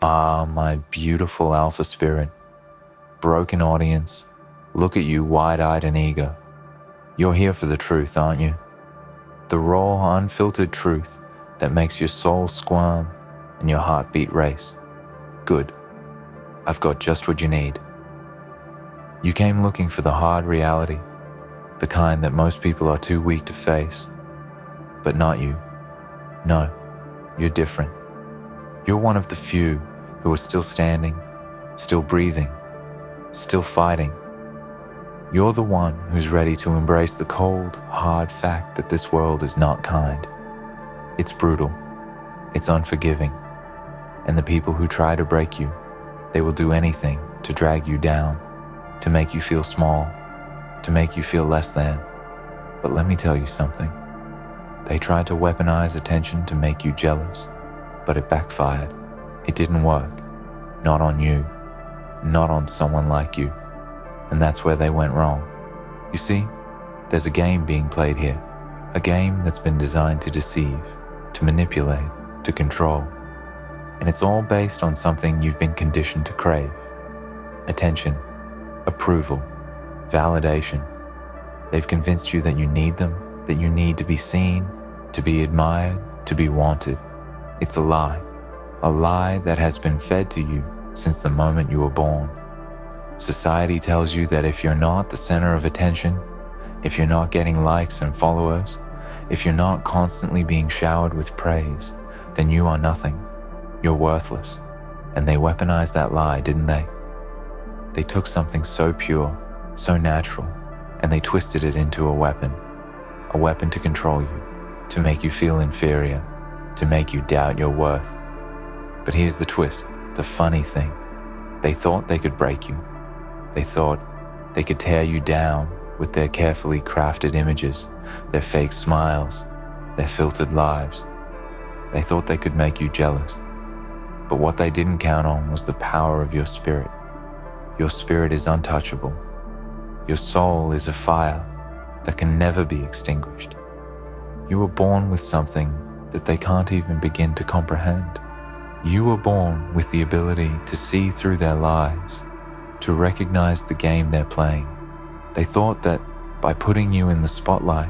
Ah, my beautiful alpha spirit, broken audience, look at you wide-eyed and eager. You're here for the truth, aren't you? The raw, unfiltered truth that makes your soul squirm and your heartbeat race. Good. I've got just what you need. You came looking for the hard reality, the kind that most people are too weak to face. But not you. No, you're different. You're one of the few who are still standing, still breathing, still fighting. You're the one who's ready to embrace the cold, hard fact that this world is not kind. It's brutal, it's unforgiving, and the people who try to break you, they will do anything to drag you down, to make you feel small, to make you feel less than. But let me tell you something. They tried to weaponize attention to make you jealous, but it backfired. It didn't work. Not on you, not on someone like you. And that's where they went wrong. You see, there's a game being played here, a game that's been designed to deceive, to manipulate, to control. And it's all based on something you've been conditioned to crave. Attention, approval, validation. They've convinced you that you need them, that you need to be seen, to be admired, to be wanted. It's a lie that has been fed to you since the moment you were born. Society tells you that if you're not the center of attention, if you're not getting likes and followers, if you're not constantly being showered with praise, then you are nothing. You're worthless. And they weaponized that lie, didn't they? They took something so pure, so natural, and they twisted it into a weapon to control you, to make you feel inferior, to make you doubt your worth. But here's the twist, the funny thing. They thought they could break you. They thought they could tear you down with their carefully crafted images, their fake smiles, their filtered lives. They thought they could make you jealous. But what they didn't count on was the power of your spirit. Your spirit is untouchable. Your soul is a fire that can never be extinguished. You were born with something that they can't even begin to comprehend. You were born with the ability to see through their lies, to recognize the game they're playing. They thought that by putting you in the spotlight,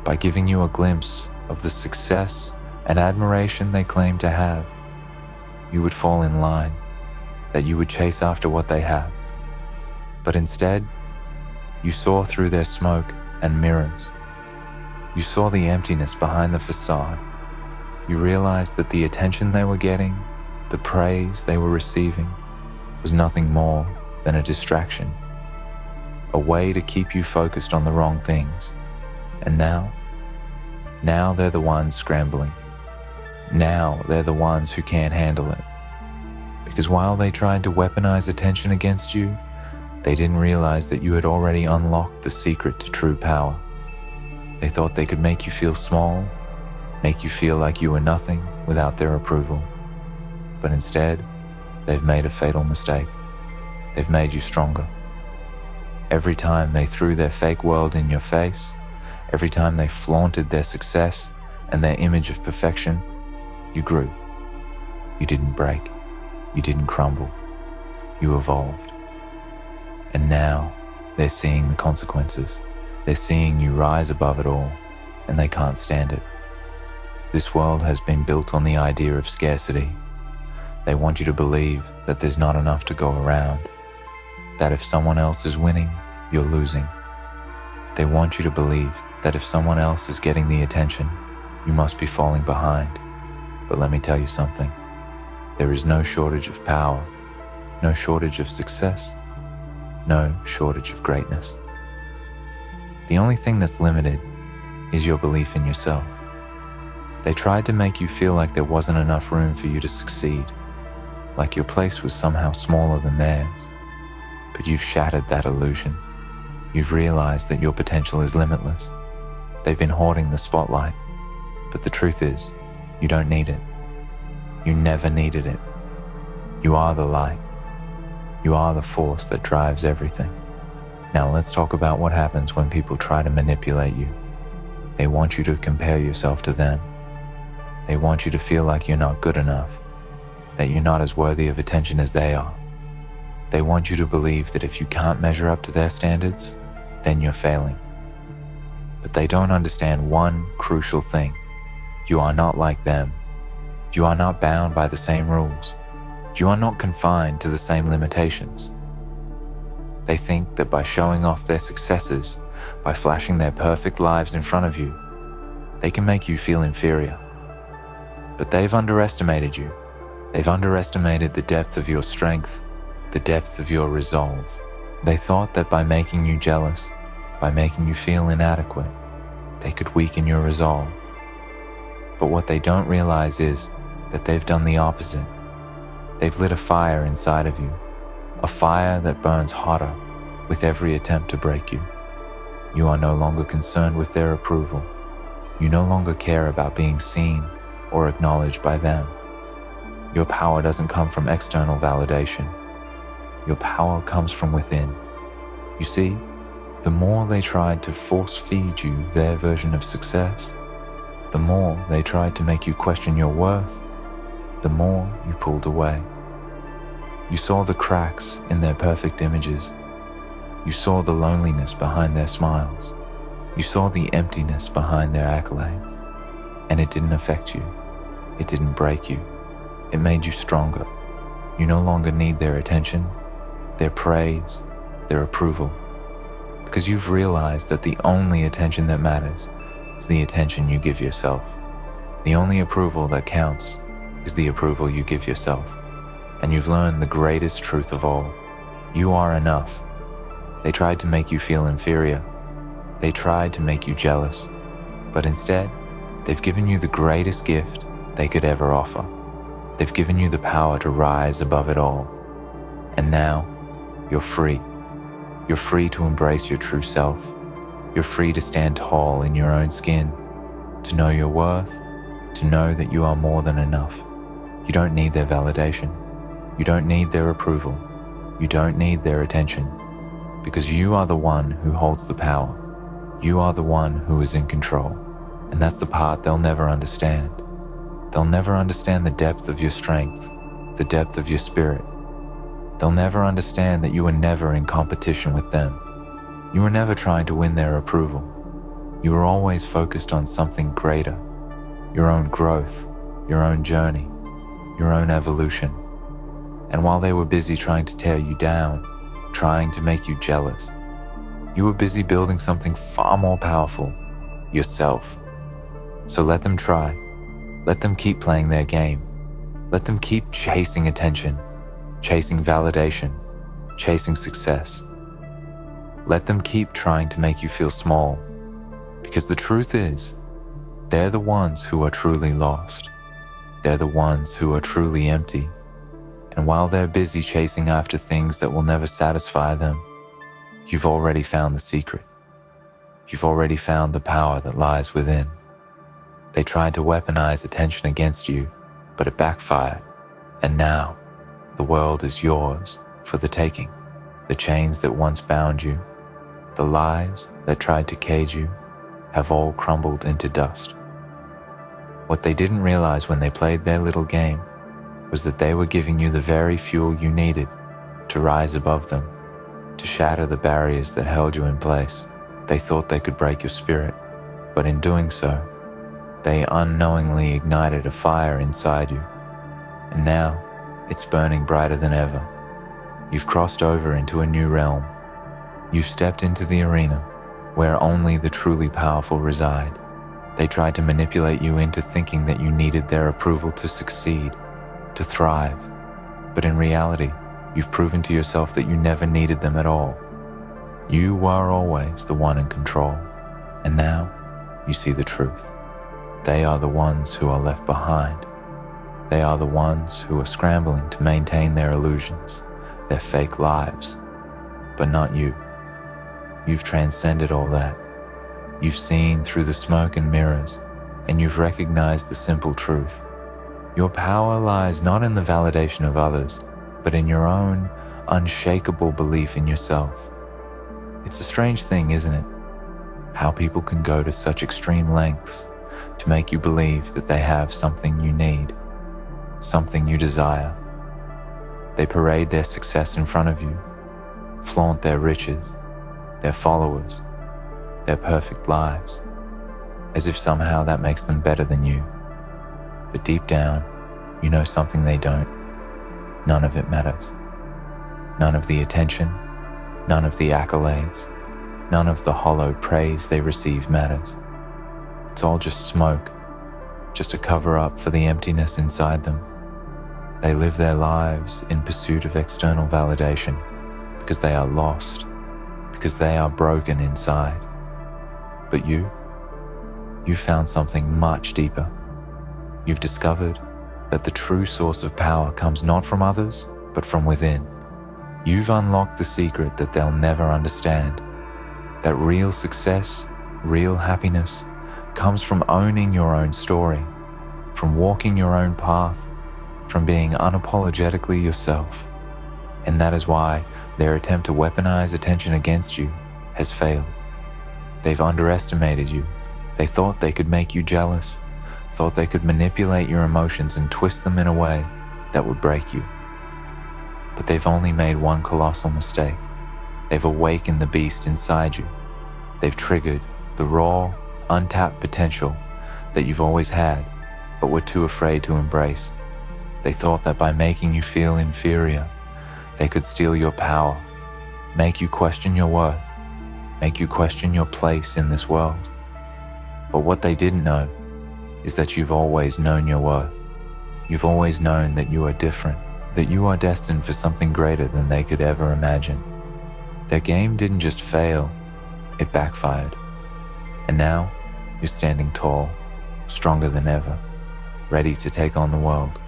by giving you a glimpse of the success and admiration they claim to have, you would fall in line, that you would chase after what they have. But instead, you saw through their smoke and mirrors. You saw the emptiness behind the facade. You realized that the attention they were getting, the praise they were receiving, was nothing more than a distraction, a way to keep you focused on the wrong things. And now they're the ones scrambling. Now they're the ones who can't handle it. Because while they tried to weaponize attention against you, they didn't realize that you had already unlocked the secret to true power. They thought they could make you feel small, make you feel like you were nothing without their approval. But instead, they've made a fatal mistake. They've made you stronger. Every time they threw their fake world in your face, every time they flaunted their success and their image of perfection, you grew. You didn't break. You didn't crumble. You evolved. And now they're seeing the consequences. They're seeing you rise above it all, and they can't stand it. This world has been built on the idea of scarcity. They want you to believe that there's not enough to go around, that if someone else is winning, you're losing. They want you to believe that if someone else is getting the attention, you must be falling behind. But let me tell you something. There is no shortage of power, no shortage of success, no shortage of greatness. The only thing that's limited is your belief in yourself. They tried to make you feel like there wasn't enough room for you to succeed, like your place was somehow smaller than theirs. But you've shattered that illusion. You've realized that your potential is limitless. They've been hoarding the spotlight, but the truth is, you don't need it. You never needed it. You are the light. You are the force that drives everything. Now let's talk about what happens when people try to manipulate you. They want you to compare yourself to them. They want you to feel like you're not good enough. that you're not as worthy of attention as they are. They want you to believe that if you can't measure up to their standards, then you're failing. But they don't understand one crucial thing. You are not like them. You are not bound by the same rules. You are not confined to the same limitations. They think that by showing off their successes, by flashing their perfect lives in front of you, they can make you feel inferior. But they've underestimated you. They've underestimated the depth of your strength, the depth of your resolve. They thought that by making you jealous, by making you feel inadequate, they could weaken your resolve. But what they don't realize is that they've done the opposite. They've lit a fire inside of you, a fire that burns hotter with every attempt to break you. You are no longer concerned with their approval. You no longer care about being seen or acknowledged by them. Your power doesn't come from external validation. Your power comes from within. You see, the more they tried to force-feed you their version of success, the more they tried to make you question your worth, the more you pulled away. You saw the cracks in their perfect images. You saw the loneliness behind their smiles. You saw the emptiness behind their accolades. And it didn't affect you. It didn't break you. It made you stronger. You no longer need their attention, their praise, their approval. Because you've realized that the only attention that matters is the attention you give yourself. The only approval that counts is the approval you give yourself. And you've learned the greatest truth of all. You are enough. They tried to make you feel inferior. They tried to make you jealous. But instead, they've given you the greatest gift they could ever offer. They've given you the power to rise above it all. And now, you're free. You're free to embrace your true self. You're free to stand tall in your own skin, to know your worth, to know that you are more than enough. You don't need their validation. You don't need their approval. You don't need their attention, because you are the one who holds the power. You are the one who is in control. And that's the part they'll never understand. They'll never understand the depth of your strength, the depth of your spirit. They'll never understand that you were never in competition with them. You were never trying to win their approval. You were always focused on something greater, your own growth, your own journey, your own evolution. And while they were busy trying to tear you down, trying to make you jealous, you were busy building something far more powerful, yourself. So let them try. Let them keep playing their game. Let them keep chasing attention, chasing validation, chasing success. Let them keep trying to make you feel small, because the truth is, they're the ones who are truly lost. They're the ones who are truly empty. And while they're busy chasing after things that will never satisfy them, you've already found the secret. You've already found the power that lies within. They tried to weaponize attention against you, but it backfired. And now, the world is yours for the taking. The chains that once bound you, the lies that tried to cage you, have all crumbled into dust. What they didn't realize when they played their little game was that they were giving you the very fuel you needed to rise above them, to shatter the barriers that held you in place. They thought they could break your spirit, but in doing so, they unknowingly ignited a fire inside you. And now, it's burning brighter than ever. You've crossed over into a new realm. You've stepped into the arena where only the truly powerful reside. They tried to manipulate you into thinking that you needed their approval to succeed, to thrive. But in reality, you've proven to yourself that you never needed them at all. You were always the one in control. And now, you see the truth. They are the ones who are left behind. They are the ones who are scrambling to maintain their illusions, their fake lives, but not you. You've transcended all that. You've seen through the smoke and mirrors, and you've recognized the simple truth. Your power lies not in the validation of others, but in your own unshakable belief in yourself. It's a strange thing, isn't it? How people can go to such extreme lengths to make you believe that they have something you need. something you desire. They parade their success in front of you, flaunt their riches, their followers, their perfect lives, as if somehow that makes them better than you. But deep down, you know something they don't. None of it matters. None of the attention, none of the accolades, none of the hollow praise they receive matters. It's all just smoke, just a cover-up for the emptiness inside them. They live their lives in pursuit of external validation because they are lost, because they are broken inside. But you found something much deeper. You've discovered that the true source of power comes not from others, but from within. You've unlocked the secret that they'll never understand, that real success, real happiness, comes from owning your own story, from walking your own path, from being unapologetically yourself. And that is why their attempt to weaponize attention against you has failed. They've underestimated you. They thought they could make you jealous, thought they could manipulate your emotions and twist them in a way that would break you. But they've only made one colossal mistake. They've awakened the beast inside you. They've triggered the raw, untapped potential that you've always had, but were too afraid to embrace. They thought that by making you feel inferior, they could steal your power, make you question your worth, make you question your place in this world. But what they didn't know is that you've always known your worth. You've always known that you are different, that you are destined for something greater than they could ever imagine. Their game didn't just fail, it backfired. And now you're standing tall, stronger than ever, ready to take on the world.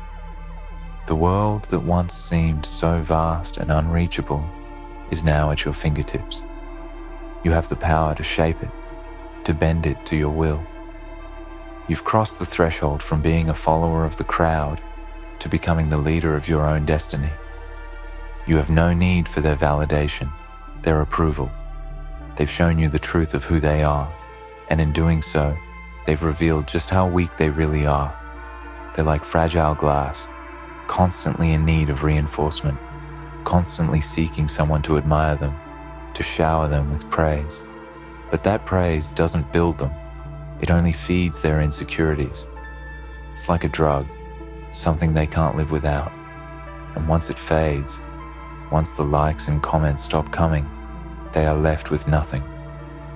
The world that once seemed so vast and unreachable is now at your fingertips. You have the power to shape it, to bend it to your will. You've crossed the threshold from being a follower of the crowd to becoming the leader of your own destiny. You have no need for their validation, their approval. They've shown you the truth of who they are, and in doing so, they've revealed just how weak they really are. They're like fragile glass, constantly in need of reinforcement, constantly seeking someone to admire them, to shower them with praise. But that praise doesn't build them. It only feeds their insecurities. It's like a drug, something they can't live without. And once it fades, once the likes and comments stop coming, they are left with nothing.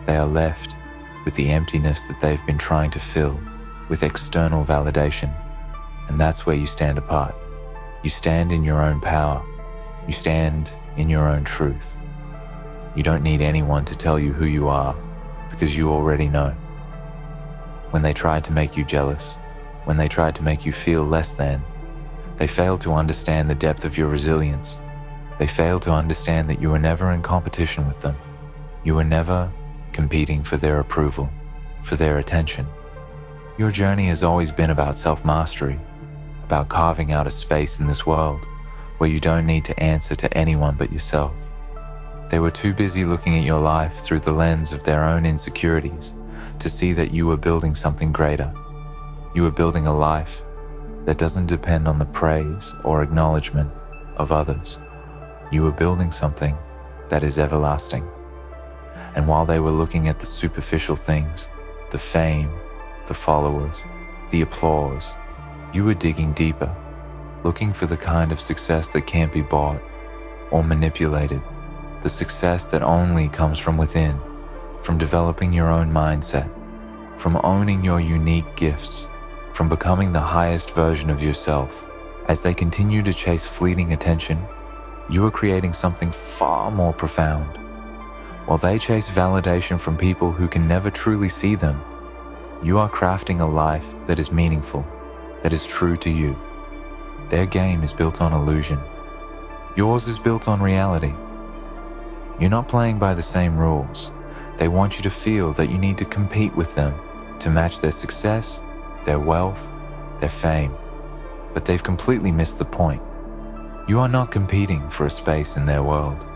They are left with the emptiness that they've been trying to fill with external validation. And that's where you stand apart. You stand in your own power. You stand in your own truth. You don't need anyone to tell you who you are, because you already know. When they tried to make you jealous, when they tried to make you feel less than, they failed to understand the depth of your resilience. They failed to understand that you were never in competition with them. You were never competing for their approval, for their attention. Your journey has always been about self-mastery, about carving out a space in this world where you don't need to answer to anyone but yourself. They were too busy looking at your life through the lens of their own insecurities to see that you were building something greater. You were building a life that doesn't depend on the praise or acknowledgement of others. You were building something that is everlasting. And while they were looking at the superficial things, the fame, the followers, the applause, you were digging deeper, looking for the kind of success that can't be bought or manipulated, the success that only comes from within, from developing your own mindset, from owning your unique gifts, from becoming the highest version of yourself. As they continue to chase fleeting attention, you are creating something far more profound. While they chase validation from people who can never truly see them, you are crafting a life that is meaningful, that is true to you. Their game is built on illusion. Yours is built on reality. You're not playing by the same rules. They want you to feel that you need to compete with them to match their success, their wealth, their fame. But they've completely missed the point. You are not competing for a space in their world.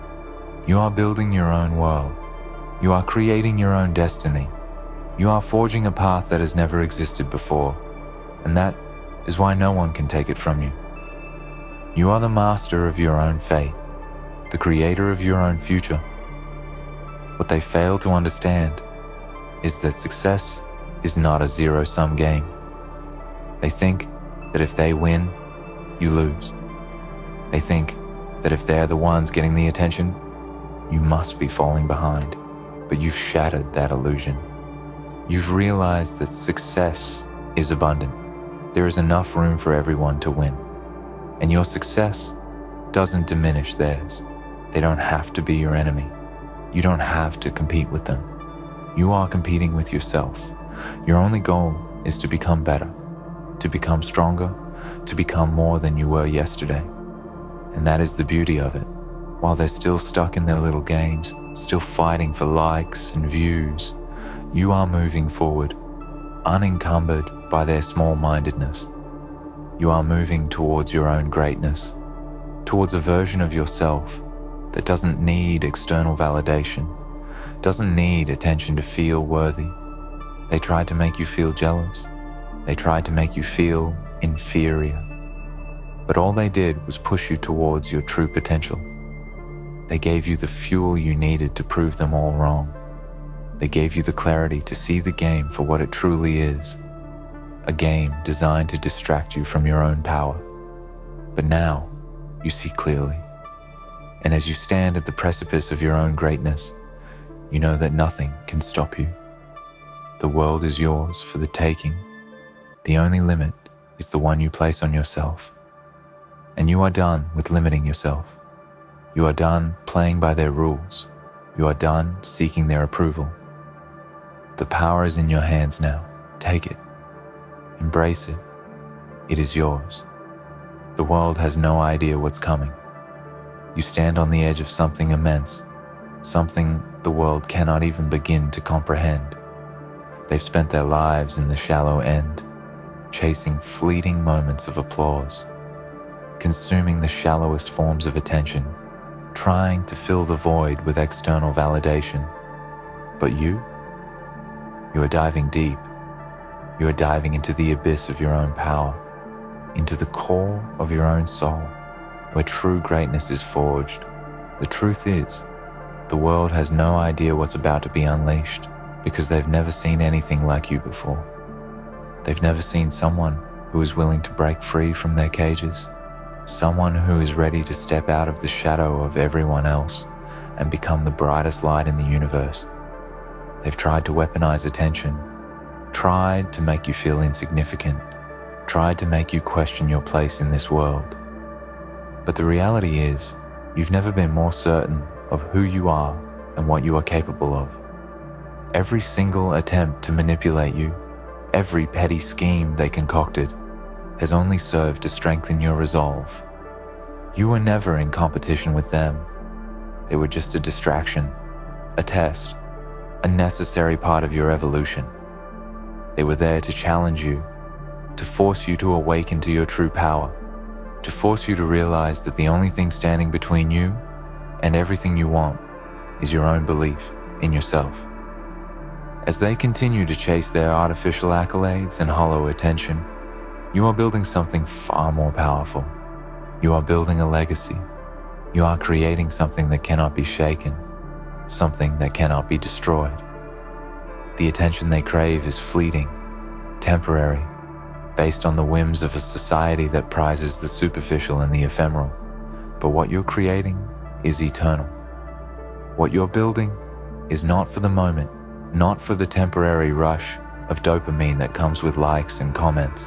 You are building your own world. You are creating your own destiny. You are forging a path that has never existed before. And that is why no one can take it from you. You are the master of your own fate, the creator of your own future. What they fail to understand is that success is not a zero-sum game. They think that if they win, you lose. They think that if they're the ones getting the attention, you must be falling behind. But you've shattered that illusion. You've realized that success is abundant. There is enough room for everyone to win. And your success doesn't diminish theirs. They don't have to be your enemy. You don't have to compete with them. You are competing with yourself. Your only goal is to become better, to become stronger, to become more than you were yesterday. And that is the beauty of it. While they're still stuck in their little games, still fighting for likes and views, you are moving forward, unencumbered by their small-mindedness. You are moving towards your own greatness, towards a version of yourself that doesn't need external validation, doesn't need attention to feel worthy. They tried to make you feel jealous. They tried to make you feel inferior. But all they did was push you towards your true potential. They gave you the fuel you needed to prove them all wrong. They gave you the clarity to see the game for what it truly is, a game designed to distract you from your own power. But now, you see clearly. And as you stand at the precipice of your own greatness, you know that nothing can stop you. The world is yours for the taking. The only limit is the one you place on yourself. And you are done with limiting yourself. You are done playing by their rules. You are done seeking their approval. The power is in your hands now. Take it. Embrace it. It is yours. The world has no idea what's coming. You stand on the edge of something immense, something the world cannot even begin to comprehend. They've spent their lives in the shallow end, chasing fleeting moments of applause, consuming the shallowest forms of attention, trying to fill the void with external validation. But you are diving deep. You are diving into the abyss of your own power, into the core of your own soul, where true greatness is forged. The truth is, the world has no idea what's about to be unleashed because they've never seen anything like you before. They've never seen someone who is willing to break free from their cages, someone who is ready to step out of the shadow of everyone else and become the brightest light in the universe. They've tried to weaponize attention, tried to make you feel insignificant, tried to make you question your place in this world. But the reality is, you've never been more certain of who you are and what you are capable of. Every single attempt to manipulate you, every petty scheme they concocted, has only served to strengthen your resolve. You were never in competition with them. They were just a distraction, a test, a necessary part of your evolution. They were there to challenge you, to force you to awaken to your true power, to force you to realize that the only thing standing between you and everything you want is your own belief in yourself. As they continue to chase their artificial accolades and hollow attention, you are building something far more powerful. You are building a legacy. You are creating something that cannot be shaken, something that cannot be destroyed. The attention they crave is fleeting, temporary, based on the whims of a society that prizes the superficial and the ephemeral. But what you're creating is eternal. What you're building is not for the moment, not for the temporary rush of dopamine that comes with likes and comments.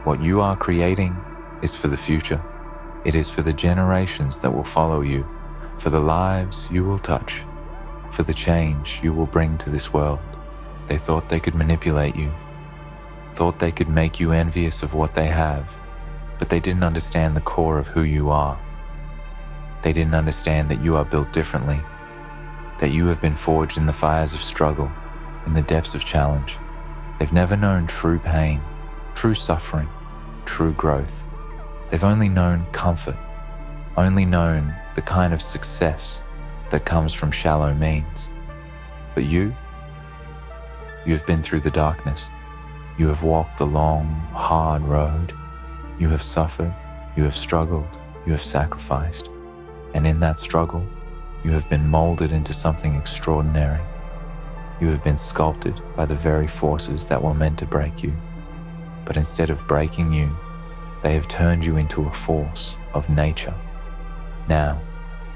What you are creating is for the future. It is for the generations that will follow you, for the lives you will touch, for the change you will bring to this world. They thought they could manipulate you, thought they could make you envious of what they have, but they didn't understand the core of who you are. They didn't understand that you are built differently, that you have been forged in the fires of struggle, in the depths of challenge. They've never known true pain, true suffering, true growth. They've only known comfort, only known the kind of success that comes from shallow means. But you have been through the darkness. You have walked the long, hard road. You have suffered, you have struggled, you have sacrificed, and in that struggle, you have been molded into something extraordinary. You have been sculpted by the very forces that were meant to break you. But instead of breaking you, they have turned you into a force of nature. Now,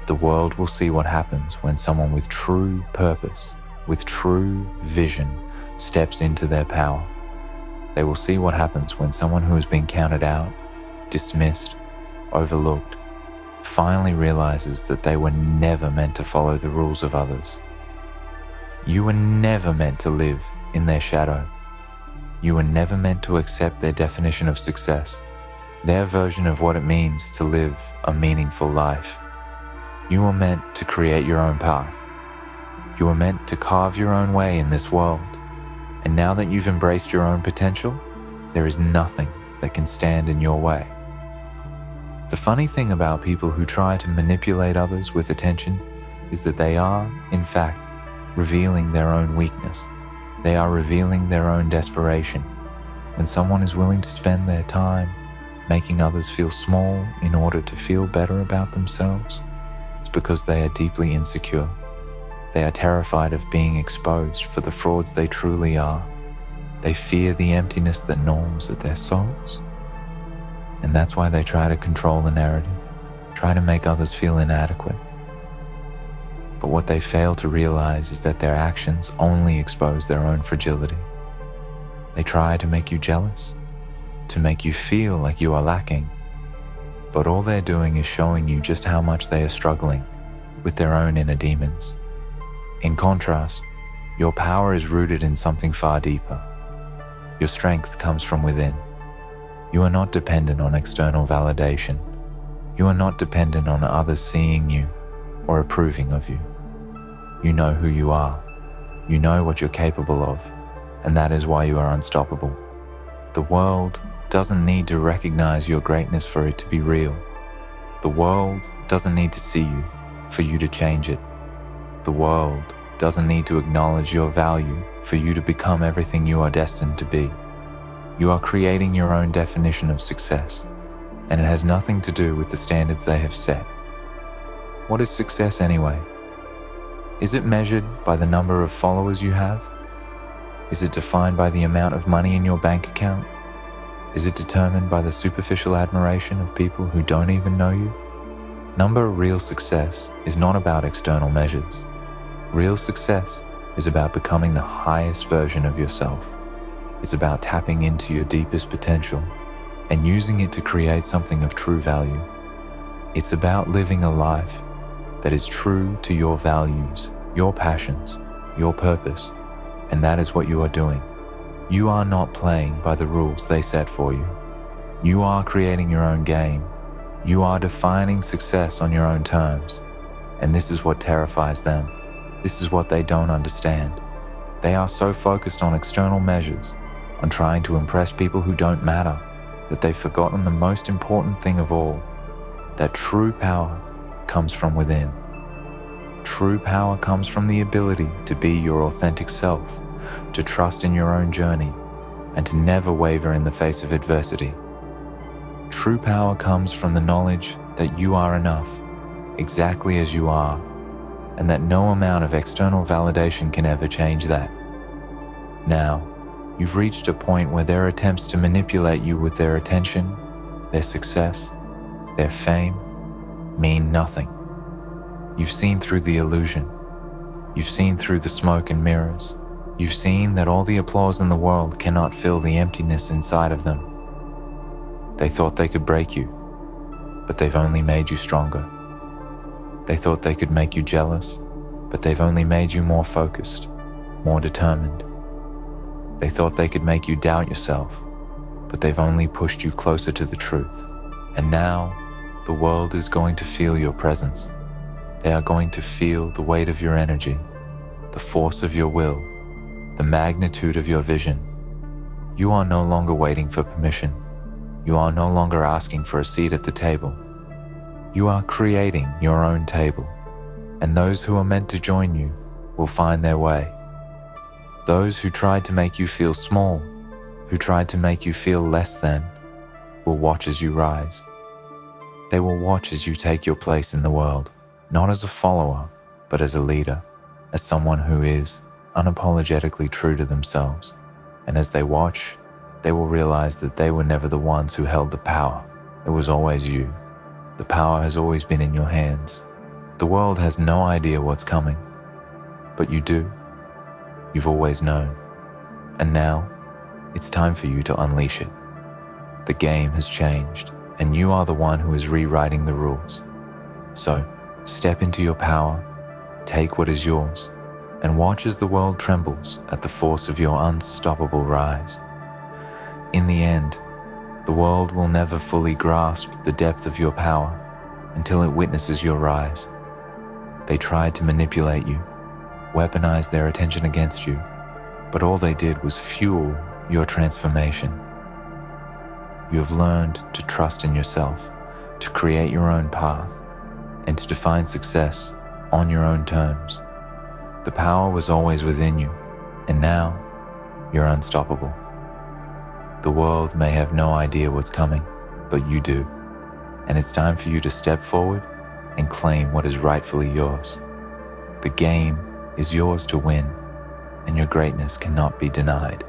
the world will see what happens when someone with true purpose, with true vision, steps into their power. They will see what happens when someone who has been counted out, dismissed, overlooked, finally realizes that they were never meant to follow the rules of others. You were never meant to live in their shadow. You were never meant to accept their definition of success, their version of what it means to live a meaningful life. You were meant to create your own path. You were meant to carve your own way in this world. And now that you've embraced your own potential, there is nothing that can stand in your way. The funny thing about people who try to manipulate others with attention is that they are, in fact, revealing their own weakness. They are revealing their own desperation. When someone is willing to spend their time making others feel small in order to feel better about themselves, it's because they are deeply insecure. They are terrified of being exposed for the frauds they truly are. They fear the emptiness that gnaws at their souls. And that's why they try to control the narrative, try to make others feel inadequate. But what they fail to realize is that their actions only expose their own fragility. They try to make you jealous, to make you feel like you are lacking. But all they're doing is showing you just how much they are struggling with their own inner demons. In contrast, your power is rooted in something far deeper. Your strength comes from within. You are not dependent on external validation. You are not dependent on others seeing you or approving of you. You know who you are. You know what you're capable of, and that is why you are unstoppable. The world doesn't need to recognize your greatness for it to be real. The world doesn't need to see you for you to change it. The world doesn't need to acknowledge your value for you to become everything you are destined to be. You are creating your own definition of success, and it has nothing to do with the standards they have set. What is success anyway? Is it measured by the number of followers you have? Is it defined by the amount of money in your bank account? Is it determined by the superficial admiration of people who don't even know you? Real success is not about external measures. Real success is about becoming the highest version of yourself. It's about tapping into your deepest potential and using it to create something of true value. It's about living a life that is true to your values, your passions, your purpose, and that is what you are doing. You are not playing by the rules they set for you. You are creating your own game. You are defining success on your own terms, and this is what terrifies them. This is what they don't understand. They are so focused on external measures, on trying to impress people who don't matter, that they've forgotten the most important thing of all, that true power comes from within. True power comes from the ability to be your authentic self, to trust in your own journey, and to never waver in the face of adversity. True power comes from the knowledge that you are enough, exactly as you are, and that no amount of external validation can ever change that. Now, you've reached a point where their attempts to manipulate you with their attention, their success, their fame, mean nothing. You've seen through the illusion. You've seen through the smoke and mirrors. You've seen that all the applause in the world cannot fill the emptiness inside of them. They thought they could break you, but they've only made you stronger. They thought they could make you jealous, but they've only made you more focused, more determined. They thought they could make you doubt yourself, but they've only pushed you closer to the truth. And now, the world is going to feel your presence. They are going to feel the weight of your energy, the force of your will, the magnitude of your vision. You are no longer waiting for permission. You are no longer asking for a seat at the table. You are creating your own table, and those who are meant to join you will find their way. Those who tried to make you feel small, who tried to make you feel less than, will watch as you rise. They will watch as you take your place in the world, not as a follower, but as a leader, as someone who is unapologetically true to themselves. And as they watch, they will realize that they were never the ones who held the power. It was always you. The power has always been in your hands. The world has no idea what's coming, but you do. You've always known. And now, it's time for you to unleash it. The game has changed, and you are the one who is rewriting the rules. So, step into your power, take what is yours, and watch as the world trembles at the force of your unstoppable rise. In the end, the world will never fully grasp the depth of your power until it witnesses your rise. They tried to manipulate you, weaponize their attention against you, but all they did was fuel your transformation. You have learned to trust in yourself, to create your own path, and to define success on your own terms. The power was always within you, and now you're unstoppable. The world may have no idea what's coming, but you do, and it's time for you to step forward and claim what is rightfully yours. The game is yours to win, and your greatness cannot be denied.